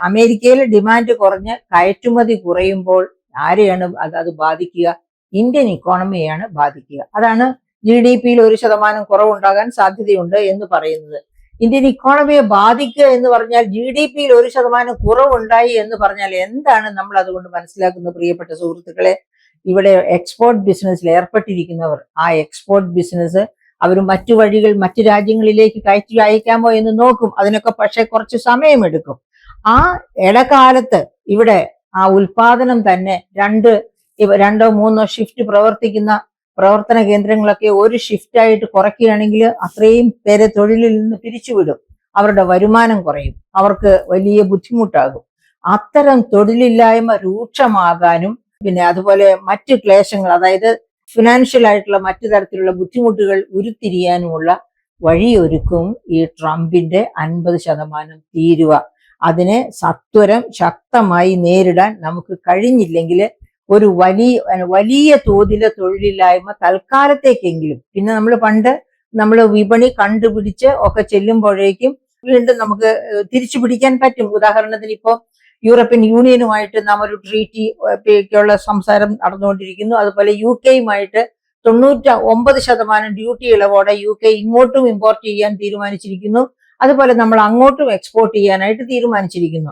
അമേരിക്കയിലെ ഡിമാൻഡ് കുറഞ്ഞ് കയറ്റുമതി കുറയുമ്പോൾ ആരെയാണ് അത് ബാധിക്കുക? ഇന്ത്യൻ ഇക്കോണമിയാണ് ബാധിക്കുക. അതാണ് GDP-യിൽ 1% കുറവുണ്ടാകാൻ സാധ്യതയുണ്ട് എന്ന് പറയുന്നത്. ഇന്ത്യൻ ഇക്കോണമിയെ ബാധിക്കുക എന്ന് പറഞ്ഞാൽ GDP-യിൽ 1% കുറവുണ്ടായി എന്ന് പറഞ്ഞാൽ എന്താണ് നമ്മൾ അതുകൊണ്ട് മനസ്സിലാക്കുന്നത്? പ്രിയപ്പെട്ട സുഹൃത്തുക്കളെ, ഇവിടെ എക്സ്പോർട്ട് ബിസിനസ്സിൽ ഏർപ്പെട്ടിരിക്കുന്നവർ ആ എക്സ്പോർട്ട് ബിസിനസ് അവർ മറ്റു വഴികൾ മറ്റു രാജ്യങ്ങളിലേക്ക് കയറ്റി അയക്കാമോ എന്ന് നോക്കും. അതിനൊക്കെ പക്ഷെ കുറച്ച് സമയമെടുക്കും. ആ ഇടകാലത്ത് ഇവിടെ ആ ഉൽപാദനം തന്നെ രണ്ടോ മൂന്നോ ഷിഫ്റ്റ് പ്രവർത്തിക്കുന്ന പ്രവർത്തന കേന്ദ്രങ്ങളൊക്കെ ഒരു ഷിഫ്റ്റായിട്ട് കുറയ്ക്കുകയാണെങ്കിൽ അത്രയും പേരെ തൊഴിലിൽ നിന്ന് പിരിച്ചുവിടും. അവരുടെ വരുമാനം കുറയും, അവർക്ക് വലിയ ബുദ്ധിമുട്ടാകും. അത്തരം തൊഴിലില്ലായ്മ രൂക്ഷമാകാനും പിന്നെ അതുപോലെ മറ്റ് ക്ലേശങ്ങൾ, അതായത് ഫിനാൻഷ്യൽ ആയിട്ടുള്ള മറ്റു തരത്തിലുള്ള ബുദ്ധിമുട്ടുകൾ ഉരുത്തിരിയാനുമുള്ള വഴിയൊരുക്കും ഈ ട്രംപിന്റെ 50% തീരുവ. അതിനെ സത്വരം ശക്തമായി നേരിടാൻ നമുക്ക് കഴിഞ്ഞില്ലെങ്കിൽ ഒരു വലിയ തോതിലെ തൊഴിലില്ലായ്മ തൽക്കാലത്തേക്കെങ്കിലും, പിന്നെ നമ്മൾ വിപണി കണ്ടുപിടിച്ച് ഒക്കെ ചെല്ലുമ്പോഴേക്കും വീണ്ടും നമുക്ക് തിരിച്ചു പിടിക്കാൻ പറ്റും. ഉദാഹരണത്തിന് ഇപ്പോൾ യൂറോപ്യൻ യൂണിയനുമായിട്ട് നാം ഒരു ട്രീറ്റിക്കുള്ള സംസാരം നടന്നുകൊണ്ടിരിക്കുന്നു. അതുപോലെ UK-യുമായിട്ട് 99% ഡ്യൂട്ടി ഇളവോടെ UK ഇങ്ങോട്ടും ഇമ്പോർട്ട് ചെയ്യാൻ തീരുമാനിച്ചിരിക്കുന്നു. അതുപോലെ നമ്മൾ അങ്ങോട്ടും എക്സ്പോർട്ട് ചെയ്യാനായിട്ട് തീരുമാനിച്ചിരിക്കുന്നു.